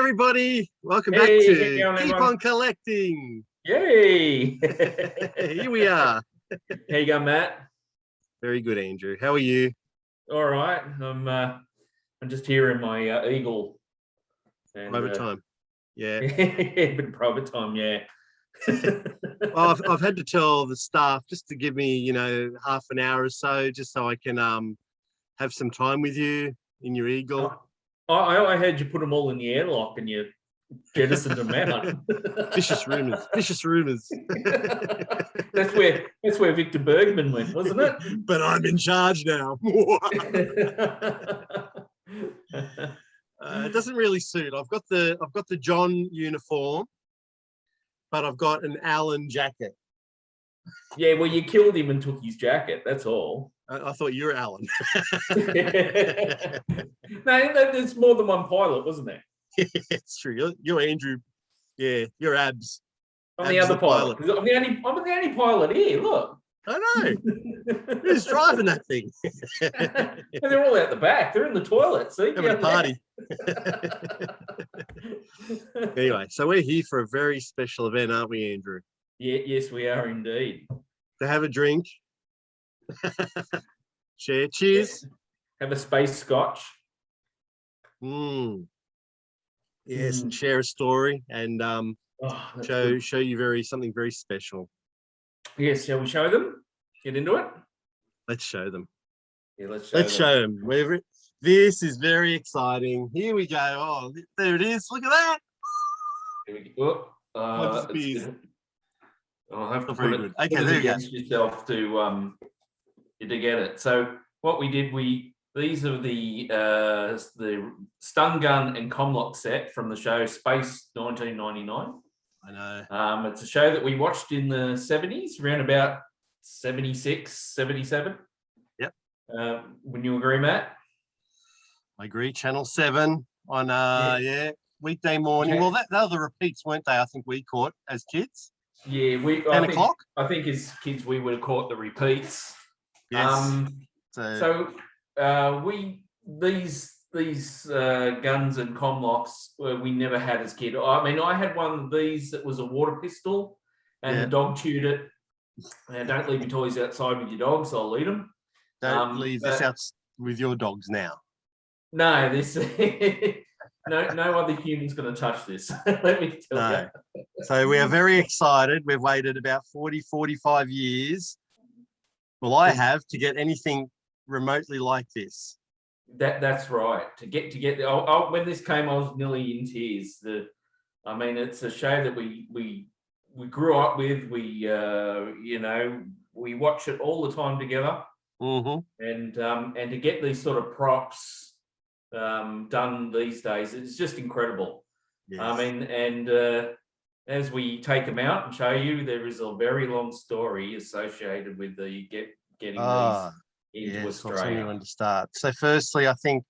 everybody. Welcome back Hey, to how you going, Keep everyone? on Collecting. Yay! Here we are. How you going, Matt? Very good, Andrew. How are you? All right. I'm just here in my Eagle. And, Private time. Yeah. bit private time, yeah. Well, I've had to tell the staff just to give me, half an hour or so, just so I can have some time with you in your Eagle. I heard you put them all in the airlock and you jettisoned them out. Vicious rumors. Vicious rumors. That's where Victor Bergman went, wasn't it? But I'm in charge now. It doesn't really suit. I've got the John uniform, but I've got an Alan jacket. Yeah, well, you killed him and took his jacket. That's all. I thought you were Alan. No, there's more than one pilot, wasn't there? It's true. You're Andrew. Yeah, you're Abs. I'm the other pilot. I'm the only pilot here. Look. I know. Who's driving that thing? And they're all out the back. They're in the toilet. See, having a party. Anyway, so we're here for a very special event, aren't we, Andrew? Yeah, yes, we are indeed. To have a drink. Share. Cheers. Have a space scotch. Yes, and share a story and show you something very special. Yes, shall we show them? Get into it. Let's show them. Yeah, let's show them. This is very exciting. Here we go. Oh, there it is. Look at that. Here we go. I'll have to put it against yourself to get it. So what we did, these are the stun gun and Comlock set from the show Space 1999. I know. It's a show that we watched in the 70s, around about 76, 77. Yep. Wouldn't you agree, Matt? I agree. Channel 7 on weekday morning. Yeah. Well, they were the repeats, weren't they? I think we caught as kids. Yeah, 10 o'clock. I think as kids we would have caught the repeats. Yes. These guns and Comlocks we never had as kids. I mean, I had one of these that was a water pistol, and the dog chewed it. Don't leave your toys outside with your dogs; I'll eat them. Don't leave this out with your dogs now. No, this no other human's going to touch this. Let me tell you. So we are very excited. We've waited about 45 years. Well, I have to get anything remotely like this. That's right. To get when this came, I was nearly in tears. It's a show that we grew up with. We watch it all the time together. Mm-hmm. And to get these sort of props done these days, it's just incredible. Yes. As we take them out and show you, there is a very long story associated with getting these into Australia. I'll tell you when to start. So firstly, I think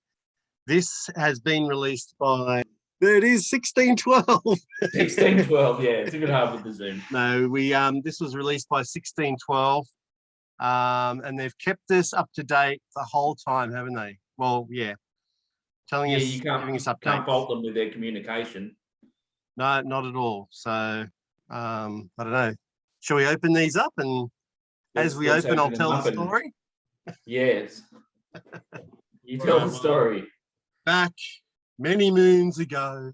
this has been released by, there it is, 1612. 1612, yeah, it's a bit hard with the Zoom. No, this was released by 1612, and they've kept us up to date the whole time, haven't they? Well, yeah, giving us updates. You can't fault them with their communication. No, not at all. So I don't know. Shall we open these up, and as we open, I'll tell the story? Yes. You tell the story. Back many moons ago.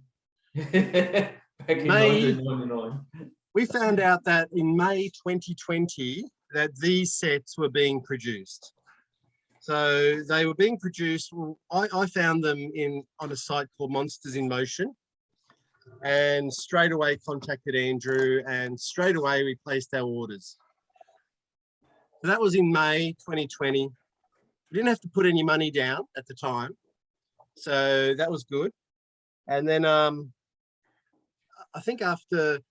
Back in 1999. We found out that in May 2020 that these sets were being produced. So they were being produced. Well, I found them on a site called Monsters in Motion, and straight away contacted Andrew, and straight away we placed our orders. So that was in May 2020. We didn't have to put any money down at the time, so that was good. And then I think after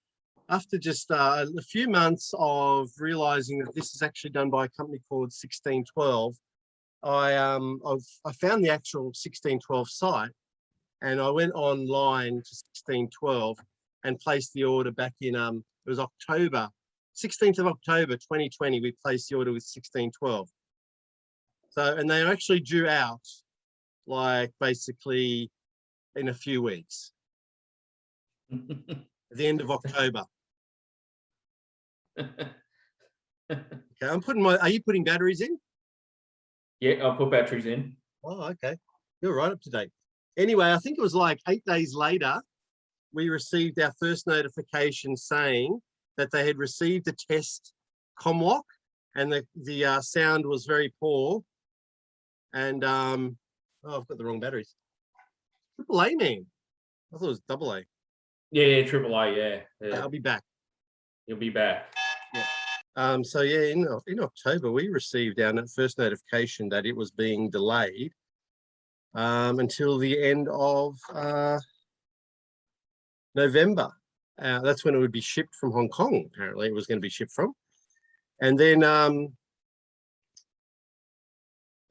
just a few months of realizing that this is actually done by a company called 1612, I found the actual 1612 site, and I went online to 1612 and placed the order back in it was October 16th of October 2020. We placed the order with 1612. So, and they're actually due out like basically in a few weeks. at the end of October. Okay, I'm putting are you putting batteries in? Yeah, I'll put batteries in. Oh, okay. You're right up to date. Anyway, I think it was like 8 days later, we received our first notification saying that they had received a test Comlock, and the sound was very poor. And oh, I've got the wrong batteries. AAA, man. I thought it was AA. Yeah, AAA. Yeah. I'll be back. You'll be back. Yeah. So yeah, in October we received our first notification that it was being delayed until the end of November. That's when it would be shipped from Hong Kong. Apparently, it was going to be shipped from, and then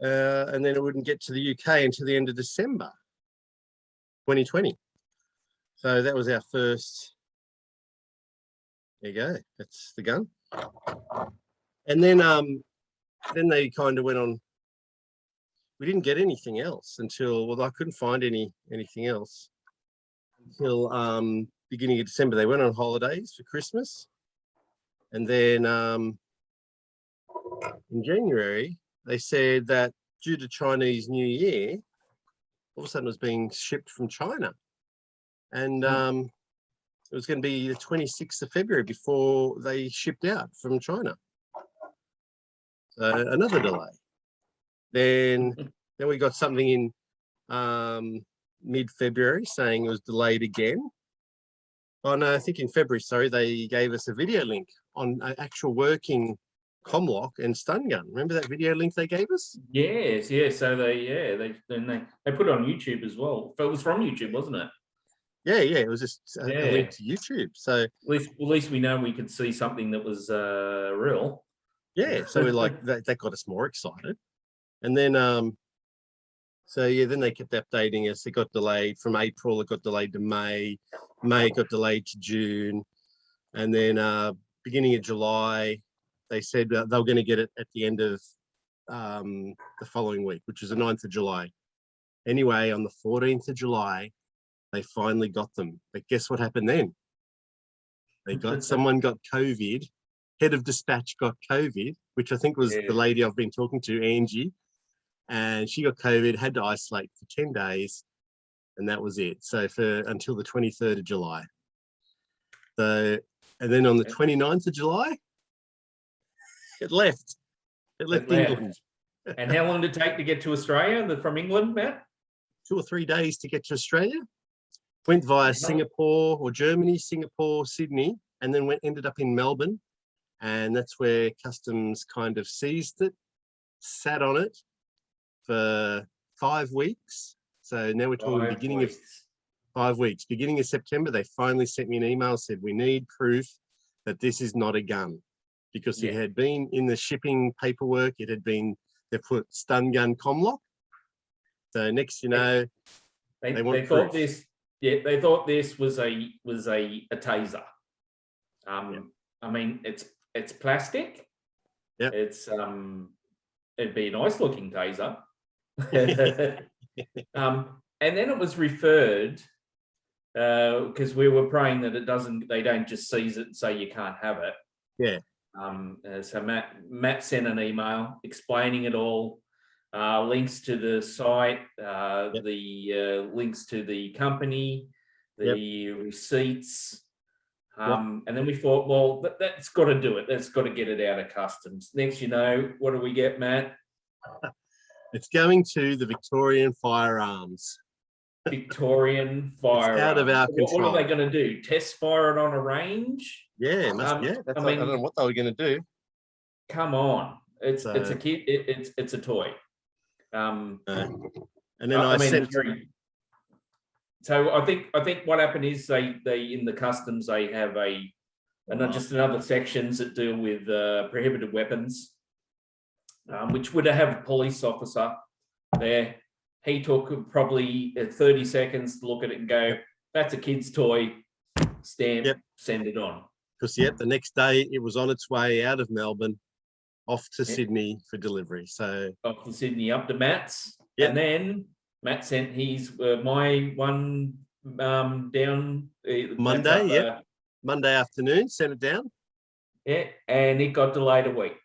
it wouldn't get to the UK until the end of December 2020. So that was our first. There you go. That's the gun. And then they kind of went on. We didn't get anything else until, well, I couldn't find anything else until beginning of December. They went on holidays for Christmas, and then in January they said that due to Chinese New Year, all of a sudden it was being shipped from China, and it was going to be the 26th of February before they shipped out from China. So another delay. Then we got something in mid-February saying it was delayed again. Oh no, I think in February, sorry, they gave us a video link on an actual working Comlock and stun gun. Remember that video link they gave us? Yes. So they put it on YouTube as well. But it was from YouTube, wasn't it? Yeah, it was just a link to YouTube. So at least we know we could see something that was real. Yeah, so we're like that got us more excited. And then so yeah, then they kept updating us. It got delayed from April, it got delayed to May. May got delayed to June. And then beginning of July, they said they were going to get it at the end of the following week, which was the 9th of July. Anyway, on the 14th of July, they finally got them. But guess what happened then? Someone got COVID. Head of dispatch got COVID, which I think was the lady I've been talking to, Angie. And she got COVID, had to isolate for 10 days, and that was it. So until the 23rd of July. So, and then on the 29th of July, it left. It left England. And how long did it take to get to Australia from England, Matt? 2 or 3 days to get to Australia. Went via Singapore or Germany, Singapore, Sydney, and then ended up in Melbourne. And that's where customs kind of seized it, sat on it for 5 weeks. So now we're talking beginning of 5 weeks. Beginning of September, they finally sent me an email, said we need proof that this is not a gun, because it had been in the shipping paperwork. It had been, they put stun gun Comlock. So next, you know, they want proof. Thought this. Yeah, they thought this was a taser. I mean, it's plastic. Yeah. It's it'd be a nice looking taser. And then it was referred because we were praying that they don't just seize it and say you can't have it. Yeah. So Matt sent an email explaining it all. Links to the site, the links to the company, the receipts. And then we thought, well, that's got to do it. That's got to get it out of customs. Next, you know, what do we get, Matt? It's going to the Victorian Firearms. Victorian Firearms. It's out of our control. What are they going to do? Test fire it on a range? Yeah, I don't know what they were going to do. Come on, it's a kid. It's a toy. And then So I think what happened is they in the customs they have just another sections that deal with prohibited weapons, which would have a police officer there. He took probably 30 seconds to look at it and go, "That's a kid's toy." Stamp, send it on. Because the next day it was on its way out of Melbourne, off to Sydney for delivery. So off to Sydney, up to Matt's, and then Matt sent his my one down Monday, yeah. Monday afternoon, sent it down. Yeah, and it got delayed a week.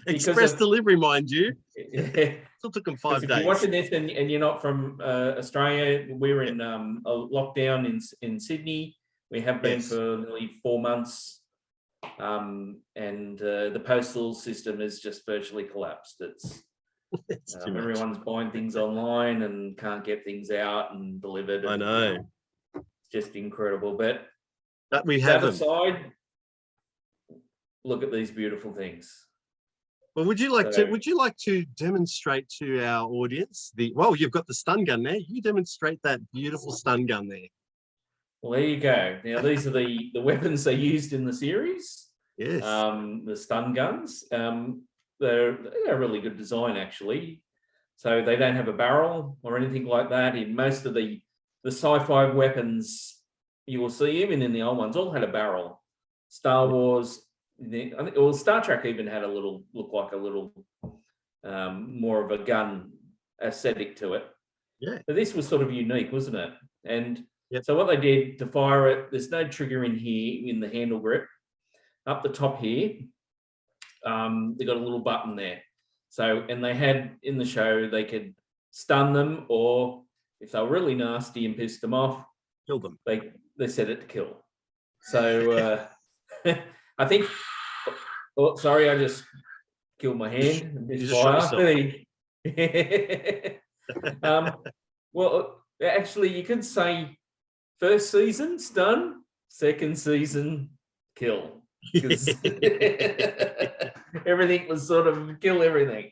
Express delivery, mind you. Yeah. Still took them 5 days. If you're watching this and you're not from Australia, we're in a lockdown in Sydney. We have been for nearly 4 months. And the postal system has just virtually collapsed. It's everyone's buying things online and can't get things out and delivered. I know. It's just incredible. But we have that aside, look at these beautiful things. Well, would you like to demonstrate to our audience you've got the stun gun there. You demonstrate that beautiful stun gun there. Well, there you go. Now these are the weapons they used in the series. Yes. The stun guns. They're a really good design actually. So they don't have a barrel or anything like that. In most of the sci-fi weapons you will see, even in the old ones, all had a barrel. Star Wars. Star Trek even had look like a little more of a gun aesthetic to it. Yeah. But this was sort of unique, wasn't it? And so what they did to fire it, there's no trigger in here in the handle grip. Up the top here, they got a little button there. So, and they had in the show, they could stun them, or if they were really nasty and pissed them off, kill them. They set it to kill. So I think. Oh, sorry, I just killed my hand. You just shot yourself. Well, actually, you could say first season stun, second season kill. Because everything was sort of kill everything.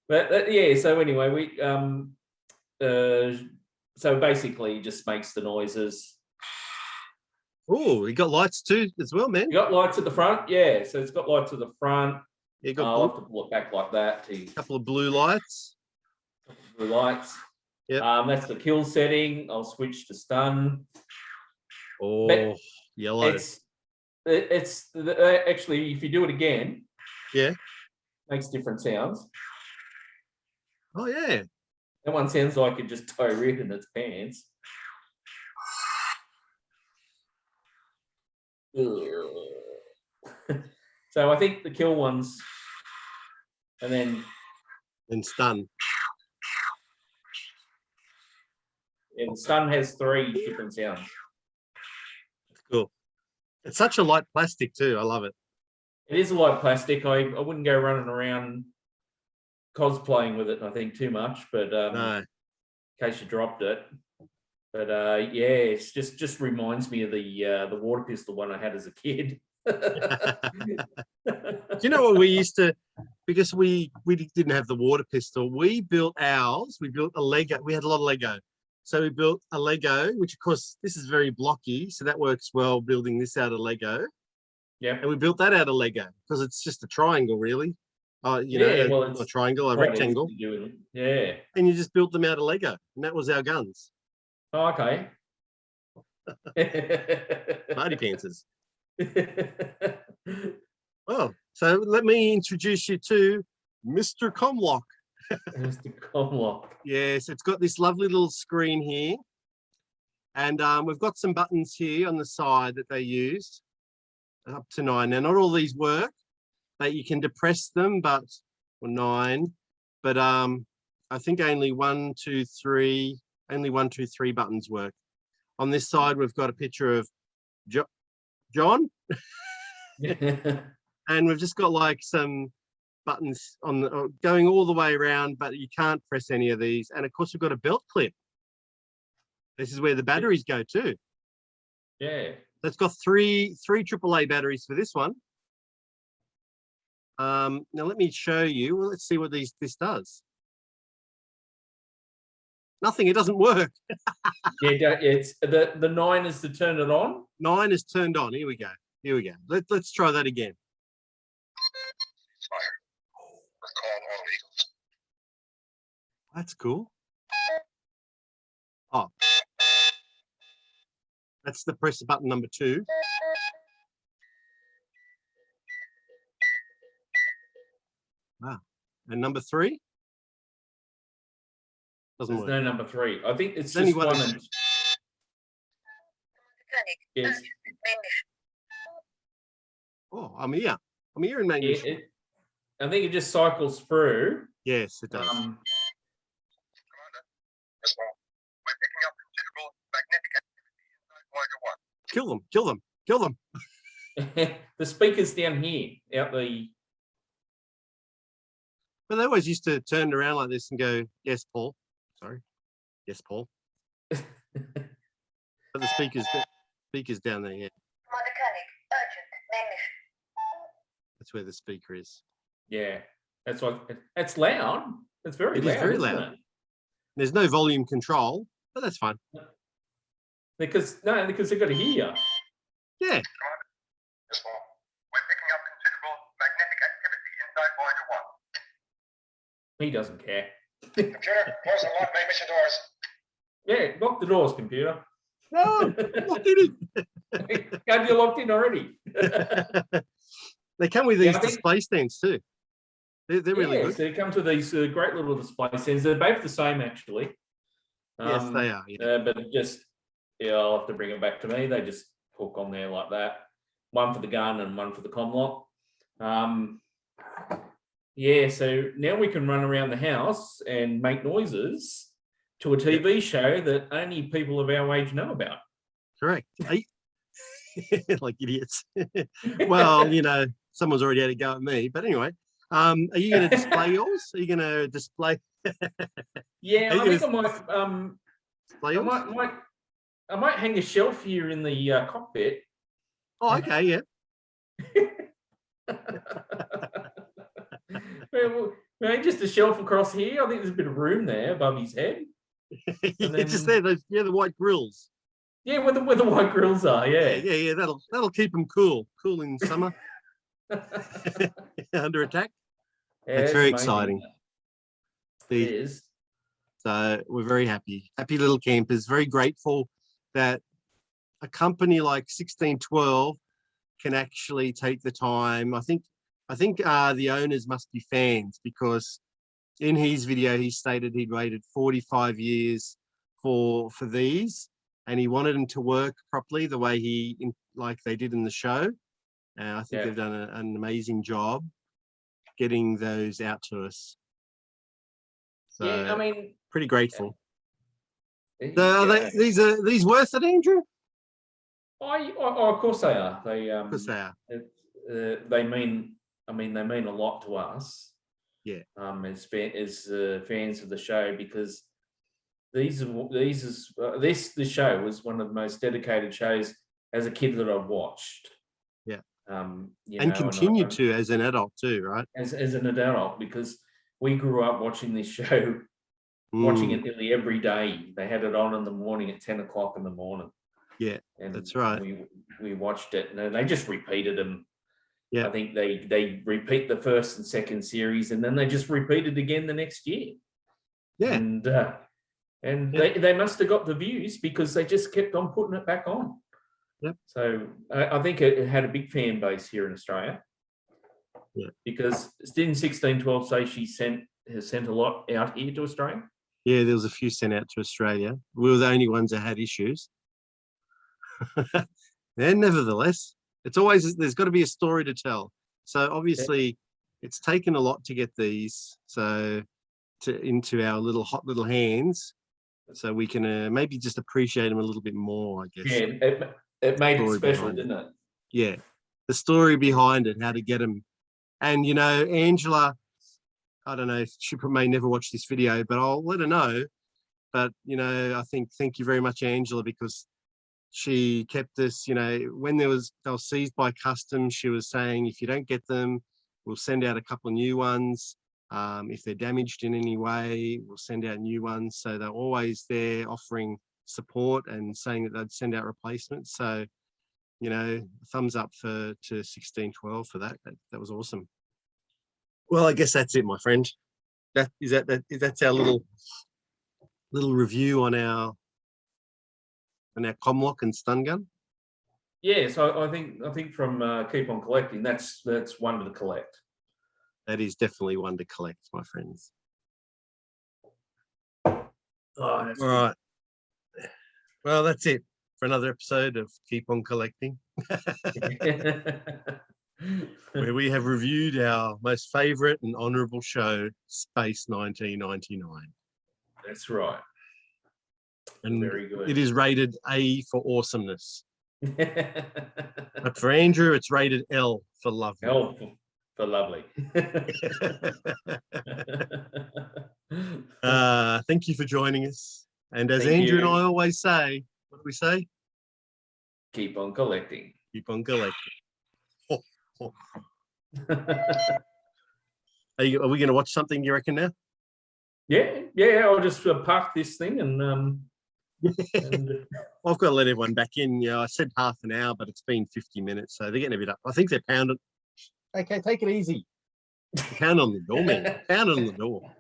But yeah, so anyway, we so basically just makes the noises. Oh, you got lights too as well, man. You got lights at the front, yeah. So it's got lights at the front. You got I'll have to pull it back like that. A couple of blue lights. Blue lights. Yeah. That's the kill setting. I'll switch to stun. Oh, but yellow. It's actually, if you do it again, makes different sounds. Oh yeah. That one sounds like it just tore rid in its pants. So I think the kill ones, and then stun. And stun has 3 different sounds. Cool. It's such a light plastic too. I love it. It is a light plastic. I wouldn't go running around cosplaying with it, I think, too much, but no. In case you dropped it. But yeah, it's just reminds me of the water pistol one I had as a kid. Do you know what we used to, because we didn't have the water pistol, we built ours. We built a Lego. We had a lot of Lego. So we built a Lego, which of course this is very blocky, so that works well building this out of Lego. Yeah. And we built that out of Lego because it's just a triangle, really. You know, well, a triangle, a rectangle. Yeah. And you just built them out of Lego, and that was our guns. Oh, okay. Party pantsers. Oh, so let me introduce you to Mr. Comlock. Mr. Comlock. Yes, it's got this lovely little screen here. And we've got some buttons here on the side that they used, up to 9. Now, not all these work. You can depress them, or 9. But I think only 1, 2, 3 buttons work. On this side, we've got a picture of John. And we've just got like some buttons on going all the way around, but you can't press any of these. And of course, we've got a belt clip. This is where the batteries go too. Yeah. So it's got three AAA batteries for this one. Now let me show you. Well, let's see what this does. Nothing. It doesn't work. Yeah, it's the 9 is to turn it on. 9 is turned on. Here we go. Here we go. Let's try that again. That's cool. Oh, that's the press button number 2. Wow. And number 3. Doesn't There's work. no number 3. I think it's There's just only one. one. And, yes. Oh, I'm here. I'm here in main mission. I think it just cycles through. Yes, it does. Um, Kill them, kill them, kill them. the speaker's down here, out the. But they always used to turn around like this and go, yes, Paul. Sorry. Yes, Paul. But the speaker's down there, yeah. That's where the speaker is. Yeah, that's what. It's loud. It's very loud. It is very loud. There's no volume control, but that's fine. Because they've got to hear. Yeah. He doesn't care. Computer, close and lock main mission doors. Yeah, lock the doors, computer. No, what did it? Have you locked in already? They come with these display stands too. They're really good. So they come with these great little display stands. They're both the same, actually. Yes, they are. Yeah. But just, I'll have to bring it back to me. They just hook on there like that. One for the gun and one for the Comlock. Yeah, so now we can run around the house and make noises to a TV show that only people of our age know about. Correct. Like idiots. Well, someone's already had a go at me. But anyway, are you going to display yours? Are you going to display? Yeah, I think I might. Display yours? I might hang a shelf here in the cockpit. Oh, okay, yeah. Well, just a shelf across here. I think there's a bit of room there above his head. Then, just there, the white grills. Yeah, where the white grills are. Yeah. Yeah. That'll keep them cool in summer. Under attack. Yeah, it's very exciting. It is. So we're very happy little campers. Very grateful that a company like 1612 can actually take the time. I think the owners must be fans, because in his video he stated he'd waited 45 years for these, and he wanted them to work properly the way like they did in the show. And I think they've done an amazing job getting those out to us. So, yeah, I mean, pretty grateful. So are these worth it, Andrew? Of course they are. Of course they are. They mean a lot to us. Yeah. As fans of the show, because the show was one of the most dedicated shows as a kid that I've watched. Yeah. And continue to as an adult too, right? As an adult, because we grew up watching this show, watching it nearly every day. They had it on in the morning at 10 o'clock in the morning. Yeah, and that's right. We watched it, and they just repeated them. Yeah, I think they repeat the first and second series, and then they just repeat it again the next year. Yeah, and they must have got the views because they just kept on putting it back on. Yep. So I think it had a big fan base here in Australia. Yeah. Because didn't 1612 say she has sent a lot out here to Australia? Yeah, there was a few sent out to Australia. We were the only ones that had issues. And nevertheless, it's always, there's got to be a story to tell. So obviously it's taken a lot to get these into our hot little hands, so we can maybe just appreciate them a little bit more, I guess. Yeah, it made it special, didn't it? Yeah, the story behind it, how to get them. And Angela, I don't know if she may never watch this video, but I'll let her know. But I think thank you very much, Angela, because she kept us, when they were seized by customs, she was saying, if you don't get them, we'll send out a couple of new ones. If they're damaged in any way, we'll send out new ones. So they're always there offering support and saying that they'd send out replacements. So, thumbs up to 1612 for that. That was awesome. Well, I guess that's it, my friend. That's our little review on our Comlock and stun gun. Yeah, so I think from Keep On Collecting, that's one to collect. That is definitely one to collect, my friends. Oh, that's All right. Well, that's it for another episode of Keep On Collecting, where we have reviewed our most favourite and honourable show, Space 1999. That's right. And very good. It is rated A for awesomeness. But for Andrew, it's rated L for lovely. L for lovely. Thank you for joining us. And as Thank Andrew you. and I always say, what do we say? Keep on collecting. Keep on collecting. Are we going to watch something, you reckon, now? Yeah. I'll just park this thing and Well, I've got to let everyone back in. Yeah, I said half an hour, but it's been 50 minutes, so they're getting a bit up. I think they're pounding. Okay, take it easy. Pound on the door, man. Pound on the door.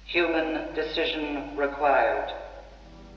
Human decision required.